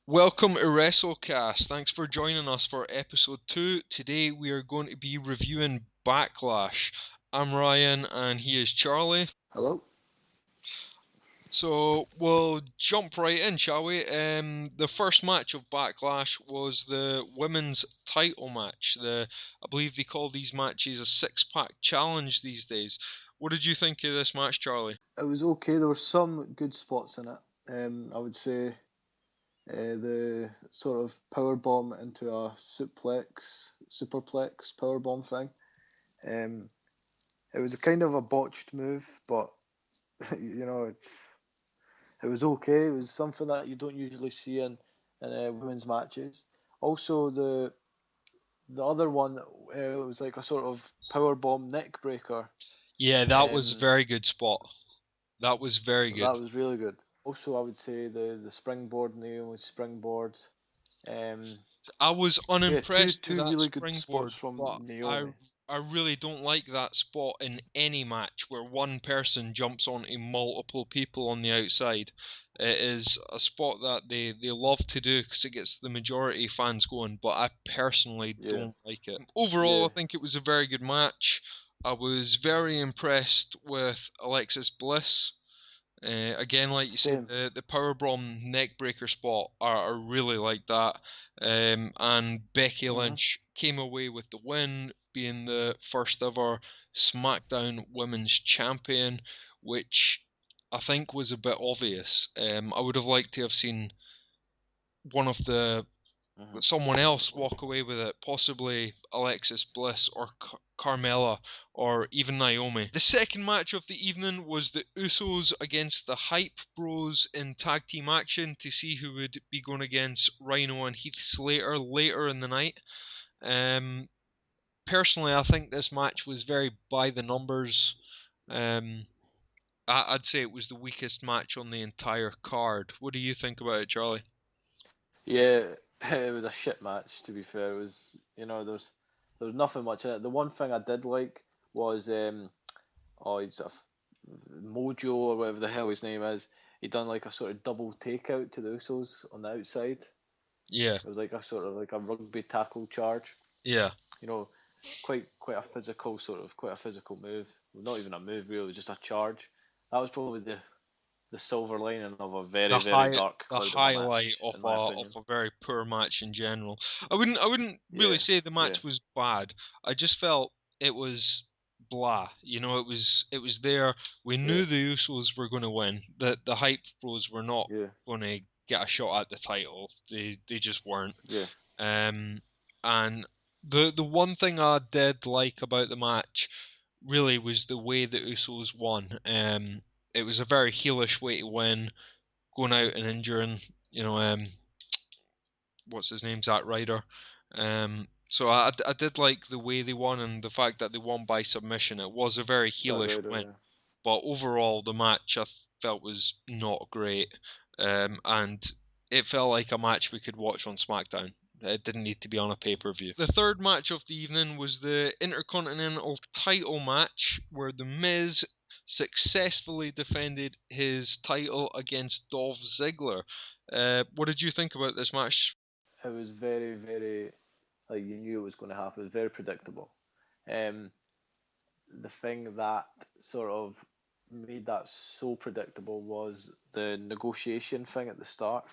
Welcome to WrestleCast. Thanks for joining us for episode 2. Today we are going to be reviewing BackLash. I'm Ryan and he is Charlie. Hello. So we'll jump right in, shall we? The first match of BackLash was the women's title match. I believe they call these matches a six-pack challenge these days. What did you think of this match, Charlie? It was okay. There were some good spots in it. I would say the sort of power bomb into a superplex power bomb thing. Um, it was a kind of a botched move, but it was okay. It was something that you don't usually see in women's matches. Also, the other one, it was like a sort of power bomb neck breaker. Yeah, that was a Um, very good spot. That was very good. that was really good. Also, I would say the springboard, Naomi springboard. Um, I was yeah, two unimpressed with two that really good springboard, spots from but I Naomi. I really don't like that spot in any match where one person jumps onto multiple people on the outside. It is a spot that they love to do because it gets the majority of fans going, but I personally Yeah, don't like it. Overall, yeah, I think it was a very good match. I was very impressed with Alexis Bliss. Again, like you said, same. the powerbomb neckbreaker spot, I really like that. And Becky Mhm. Lynch came away with the win, being the first ever SmackDown Women's Champion, which I think was a bit obvious. I would have liked to have seen one of the Mhm. someone else walk away with it, possibly Alexis Bliss or Carmella or even Naomi. The second match of the evening was the Usos against the Hype Bros in tag team action to see who would be going against Rhino and Heath Slater later in the night. Um, Personally, I think this match was very by the numbers. Um, I'd say it was the weakest match on the entire card. What do you think about it, Charlie? Yeah, it was a shit match. To be fair, it was there was nothing much in it. The one thing I did like was he's Mojo or whatever the hell his name is. He done like a sort of double takeout to the Usos on the outside. Yeah, It was like a sort of like a rugby tackle charge. yeah. You know, quite a physical quite a physical move. Not even a move really, just a charge. That was probably the silver lining of a the very high dark the cloud of a highlight match, in my of opinion. a very poor match in general. I wouldn't really Yeah, say the yeah, match was bad. I just felt it was blah. It was there. We yeah, knew the Usos were going to win. The Hype Bros were not yeah, going to get a shot at the title. They just weren't. yeah. Um, and the one thing I did like about the match really was the way the Usos won. It was a very heelish way to win, going out and injuring, you know, what's his name, Zack Ryder. So I did like the way they won and the fact that they won by submission. It was a very That heelish rider, win, yeah. but overall the match I felt was not great, and it felt like a match we could watch on SmackDown. It didn't need to be on a pay-per-view. The third match of the evening was the Intercontinental title match where The Miz successfully defended his title against Dolph Ziggler. What did you think about this match? It was very like you knew it was going to happen. It was very predictable. Um, the thing that sort of made that so predictable was the negotiation thing at the start.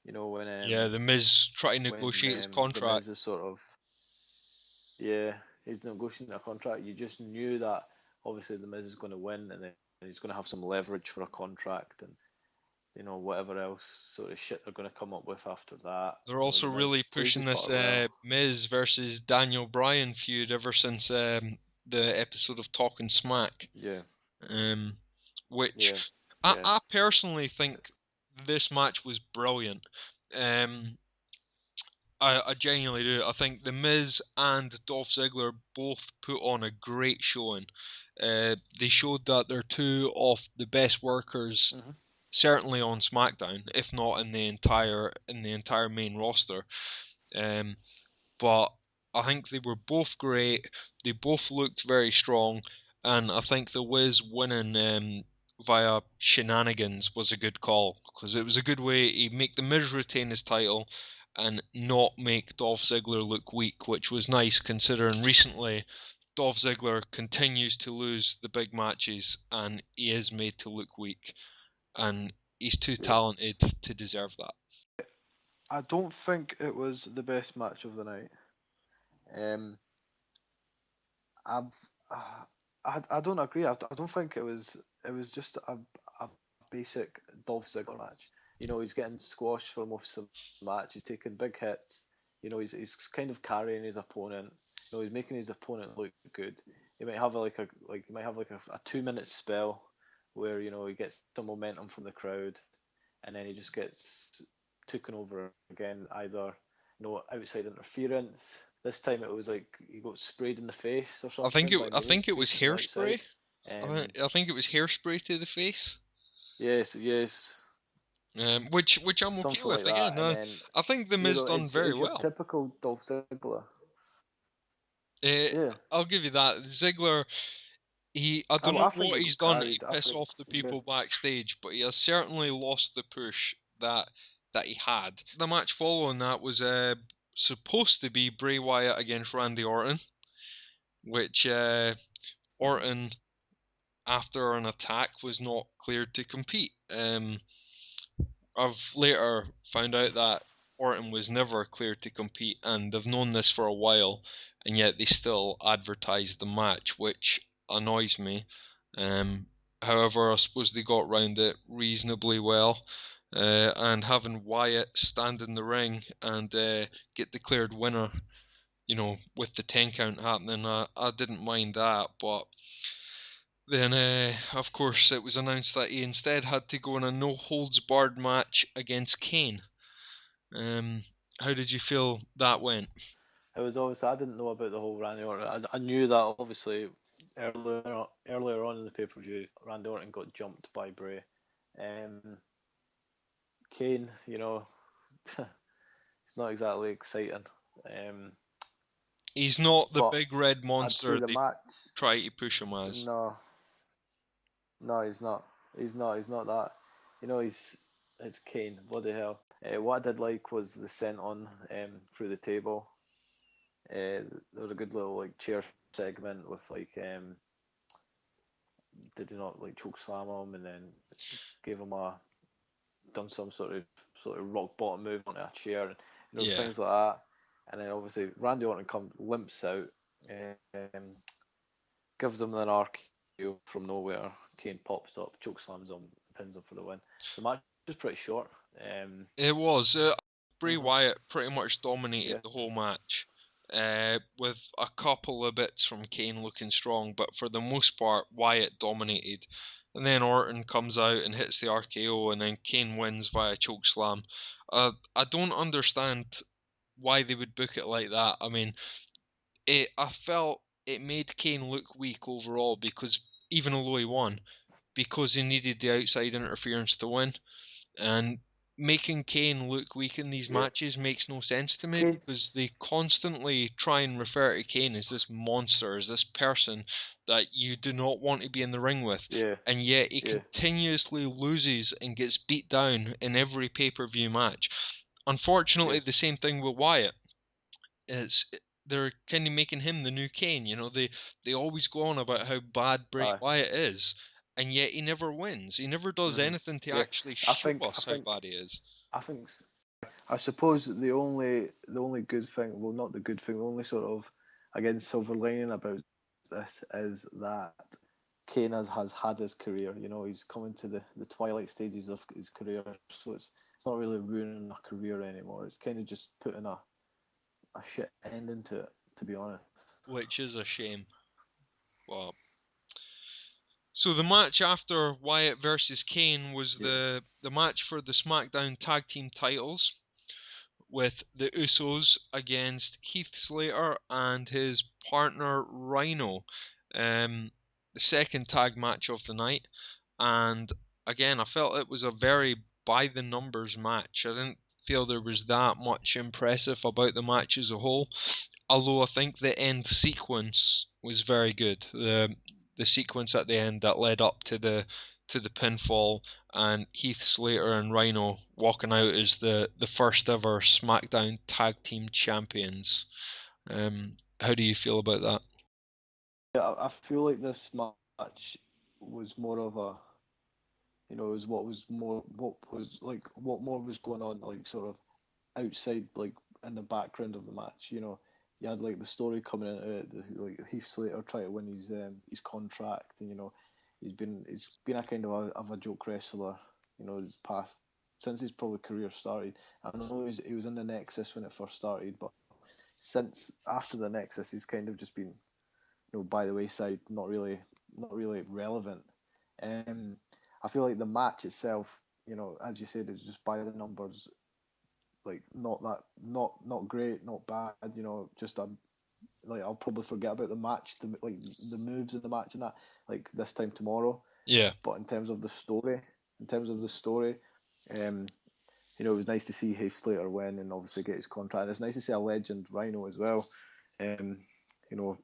You know Yeah, The Miz trying to when negotiate his the contract. Miz is sort of, yeah, he's negotiating a contract. You just knew that obviously the Miz is going to win, and then he's going to have some leverage for a contract, and whatever else sort of shit they're going to come up with after that. They're The also really Miz plays pushing his this part well. Miz versus Daniel Bryan feud ever since the episode of Talking Smack. Yeah, Um, which yeah, I, yeah. I personally think this match was brilliant. Um, I genuinely do. I think The Miz and Dolph Ziggler both put on a great showing. They showed that they're two of the best workers, Hmm. certainly on SmackDown, if not in the entire main roster. Um, but I think they were both great. They both looked very strong, and I think the Wiz winning via shenanigans was a good call, because it was a good way to make the Miz retain his title and not make Dolph Ziggler look weak, which was nice considering recently Dolph Ziggler continues to lose the big matches and he is made to look weak, and he's too talented to deserve that. I don't think it was the best match of the night. I've, I don't agree. I don't think it was. It was just a basic Dolph Ziggler match. You know, he's getting squashed for most of the match. He's taking big hits. You know, he's kind of carrying his opponent. You know, he's making his opponent look good. He might have a 2 minute spell where he gets some momentum from the crowd, and then he just gets taken over again. Either outside interference. This time it was like he got sprayed in the face or something by I Bray think it was from the outside. hairspray. I think it was hairspray to the face. Yes, Which I'm okay something with. like that. Again, And then I think the Miz done it's very your well. typical Dolph Ziggler. Uh, Yeah, I'll give you that. Ziggler, I don't I know think what he he's got done to carried. I piss think off the people Miz. backstage, but he has certainly lost the push that he had. The match following that was supposed to be Bray Wyatt against Randy Orton, which Orton, after an attack, was not cleared to compete. I've later found out that Orton was never cleared to compete, and they've known this for a while, and yet they still advertised the match, which annoys me. However, I suppose they got round it reasonably well, and having Wyatt stand in the ring and get declared winner, with the 10 count happening, I didn't mind that, but then, of course, it was announced that he instead had to go in a no-holds-barred match against Kane. How did you feel that went? It was obviously I didn't know about the whole Randy Orton. I knew that obviously earlier on in the pay per view, Randy Orton got jumped by Bray. Kane, it's not exactly exciting. He's not the But big red I'd say monster the they match. try to push him as. No, no, he's not. He's not. He's not that. It's Kane. Bloody hell. What I did like was the sent on through the table. There was a good little like chair segment with did he not like choke slam him and then gave him a done some sort of rock bottom move onto a chair and Yeah. things like that. And then obviously Randy Orton limps out, um, gives him an RKO from nowhere. Kane pops up, choke slams him, pins him for the win. The match was pretty short. It was. Bray Mhm. Wyatt pretty much dominated Yeah, the whole match, with a couple of bits from Kane looking strong, but for the most part, Wyatt dominated. And then Orton comes out and hits the RKO, and then Kane wins via chokeslam. I don't understand why they would book it like that. I mean, I felt it made Kane look weak overall, because even although he won, because he needed the outside interference to win. And making Kane look weak in these yeah. matches makes no sense to me, Kane, because they constantly try and refer to Kane as this monster, as this person that you do not want to be in the ring with. yeah, And yet he yeah, continuously loses and gets beat down in every pay-per-view match. Unfortunately, yeah. the same thing with Wyatt. It's they're kind of making him the new Kane. They always go on about how bad Bray Aye. Wyatt is, and yet he never wins. He never does Mhm. anything to Yeah. actually I show think. I us how think. bad he is. I think. I suppose the only good thing, well, not the good thing, the only sort of, again, silver lining about this is that Kane has had his career. He's coming to the twilight stages of his career, so it's not really ruining a career anymore. It's kind of just putting a shit ending to it, to be honest. Which is a shame. Well, so the match after Wyatt versus Kane was Yeah. the match for the SmackDown Tag Team titles, with the Usos against Heath Slater and his partner Rhino. The second tag match of the night, and again, I felt it was a very by the numbers match. I didn't feel there was that much impressive about the match as a whole, although I think the end sequence was very good. The sequence at the end that led up to to the pinfall, and Heath Slater and Rhino walking out as the first ever SmackDown Tag Team Champions. How do you feel about that? Yeah, I feel like this match was more of a, it was what more was going on, like sort of outside, like in the background of the match. You had like the story coming into it, like Heath Slater trying to win his contract, and he's been a kind of a joke wrestler, his past since his probably career started. I know he was in the Nexus when it first started, but since after the Nexus, he's kind of just been, by the wayside, not really relevant. Um, I feel like the match itself, as you said, is just by the numbers, like not great, not bad. Just like I'll probably forget about the match, the moves in the match and that, like this time tomorrow. Yeah. But in terms of the story, um, it was nice to see Heath Slater win and obviously get his contract. It's nice to see a legend Rhino as well. You know,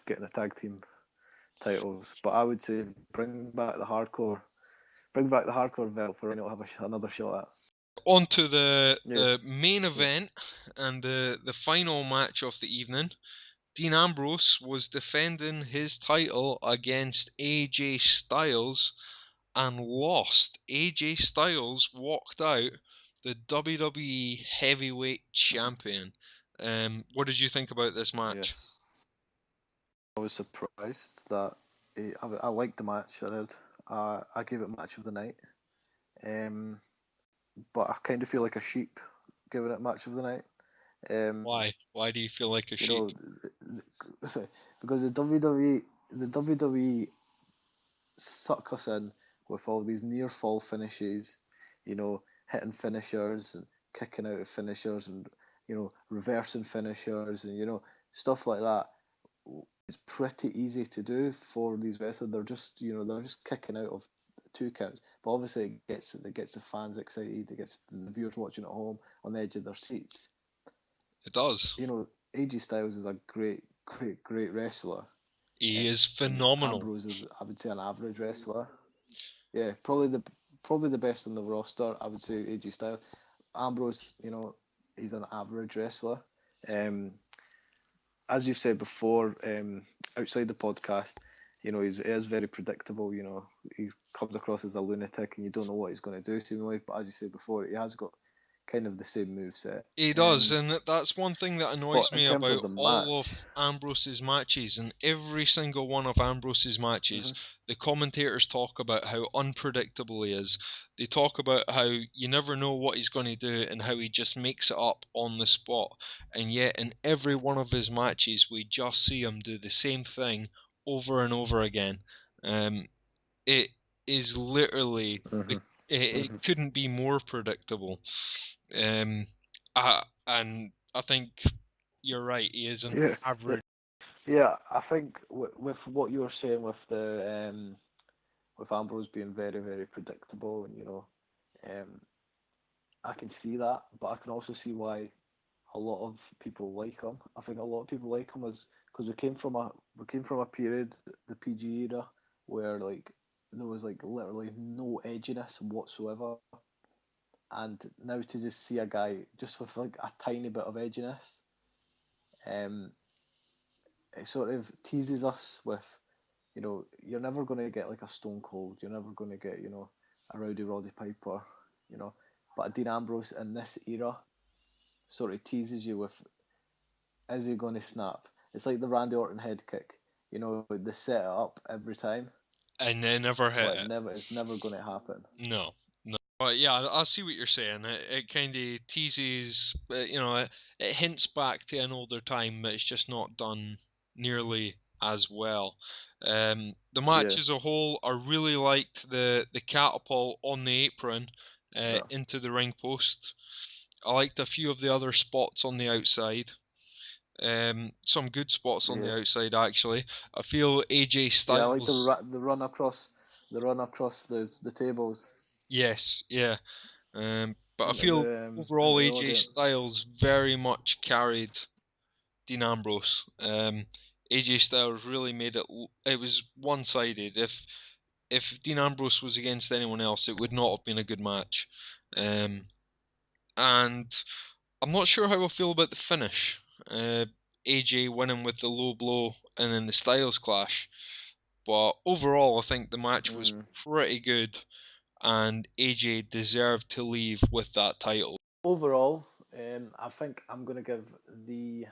getting the tag team titles. But I would say bring back the hardcore belt for Rhino to have another shot at. On to the Yeah. the main event and the final match of the evening. Dean Ambrose was defending his title against AJ Styles and lost. AJ Styles walked out the WWE Heavyweight Champion. What did you think about this match? Yes. I was surprised that I liked the match. I did. I gave it match of the night. But I kind of feel like a sheep giving it match of the night. Why? Why do you feel like a You sheep? because the WWE suck us in with all these near fall finishes, hitting finishers and kicking out of finishers and reversing finishers and stuff like that. It's pretty easy to do for these wrestlers. They're just kicking out of 2 counts, but obviously it gets the fans excited. It gets the viewers watching at home on the edge of their seats. It does. AJ Styles is a great, great, great wrestler. He is And phenomenal. Ambrose is, I would say, an average wrestler. Yeah, probably the best on the roster. I would say AJ Styles. Ambrose, he's an average wrestler. Um, as you said before, outside the podcast, he is very predictable. He comes across as a lunatic, and you don't know what he's going to do seemingly. But as you said before, he has got kind of the same moveset. He does, and that's one thing that annoys But in me terms of about the all match, of Ambrose's matches. And every single one of Ambrose's matches, the commentators talk about how unpredictable he is. They talk about how you never know what he's going to do and how he just makes it up on the spot. And yet, in every one of his matches, we just see him do the same thing over and over again. It is literally it couldn't be more predictable. Um, and I think you're right. He is an yeah, average. yeah. I think with what you were saying with Ambrose being very, very predictable, and um, I can see that, but I can also see why a lot of people like him. I think a lot of people like him because we came from a period, the PG era, where like there was like literally no edginess whatsoever, and now to just see a guy just with like a tiny bit of edginess, um, it sort of teases us with, you're never going to get like a Stone Cold, you're never going to get a Rowdy Roddy Piper, you know, but a Dean Ambrose in this era sort of teases you with, is he going to snap? It's like the Randy Orton head kick. They set it up every time, And they never hit but it. it's never going to happen. No, no. But yeah, I see what you're saying. It kind of teases, it hints back to an older time, but it's just not done nearly as well. The Yeah, match as a whole, I really liked the catapult on the apron yeah, into the ring post. I liked a few of the other spots on the outside. Some good spots on yeah, the outside actually. I feel AJ yeah. I like Styles. the run across the tables Yes, yeah. But I into feel overall the AJ audience. Styles very much carried Dean Ambrose. AJ Styles really made it. It was one-sided. If if Dean Ambrose was against anyone else, it would not have been a good match. And I'm not sure how I feel about the finish. AJ winning with the low blow and then the Styles clash. But overall, I think the match was pretty good, and AJ deserved to leave with that title. Overall, I think I'm going to give the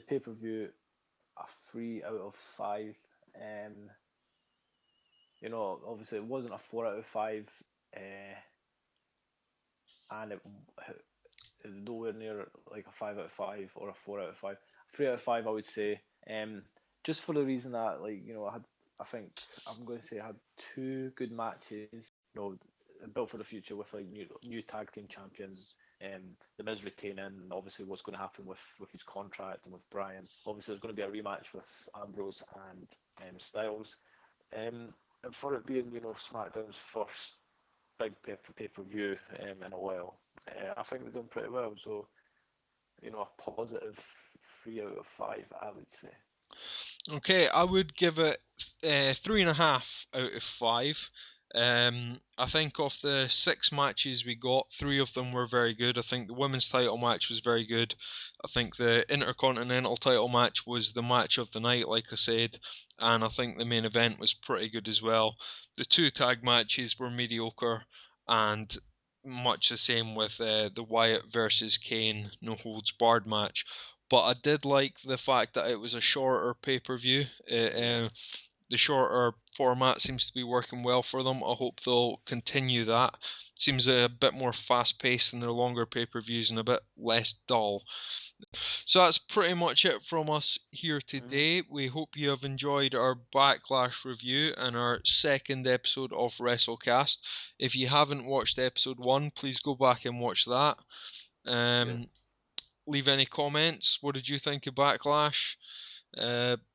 pay-per-view a 3 out of 5. Obviously it wasn't a 4 out of 5, and it nowhere near like a 5 out of 5 or a 4 out of 5. 3 out of 5, I would say. Just for the reason that, I think I'm going to say I had 2 good matches. Built for the future with like new tag team champions. The Miz retaining, and obviously what's going to happen with his contract and with Bryan. Obviously, there's going to be a rematch with Ambrose and Styles. And for it being, SmackDown's first big pay-per-view in a while, I think they're doing pretty well. So, a positive 3 out of 5, I would say. Okay, I would give it 3.5 out of 5. I think of the 6 matches we got, 3 of them were very good. I think the women's title match was very good. I think the Intercontinental title match was the match of the night, like I said, and I think the main event was pretty good as well. The 2 tag matches were mediocre, and much the same with the Wyatt versus Kane no holds barred match. But I did like the fact that it was a shorter pay-per-view. The shorter format seems to be working well for them. I hope they'll continue that. Seems a bit more fast-paced than their longer pay-per-views and a bit less dull. So that's pretty much it from us here today. We hope you have enjoyed our Backlash review and our second episode of WrestleCast. If you haven't watched episode 1, please go back and watch that. Leave any comments. What did you think of Backlash?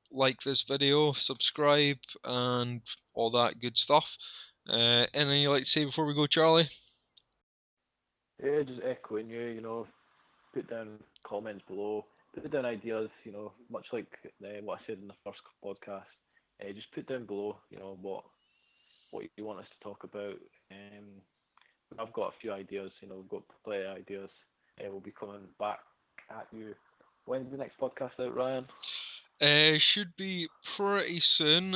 Like this video, subscribe, and all that good stuff. Anything you'd like to say before we go, Charlie? Yeah, just echoing you, put down comments below, put down ideas, much like what I said in the first podcast. Just put down below, what you want us to talk about. I've got a few ideas, we've got plenty of ideas. We'll be coming back at you. When's the next podcast out, Ryan? Should be pretty soon.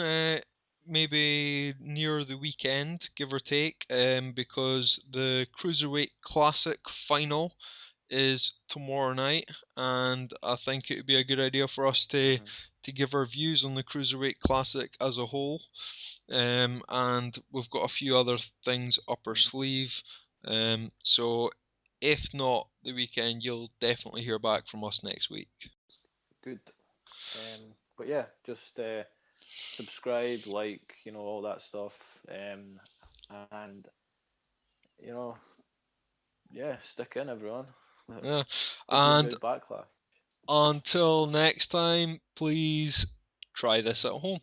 Maybe near the weekend, give or take, because the Cruiserweight Classic final is tomorrow night, and I think it would be a good idea for us to give our views on the Cruiserweight Classic as a whole. And we've got a few other things up our sleeve. So if not the weekend, you'll definitely hear back from us next week. Good. But yeah, just subscribe, like, all that stuff. And yeah, stick in, everyone. Yeah. And Backlash. until next time, please try this at home.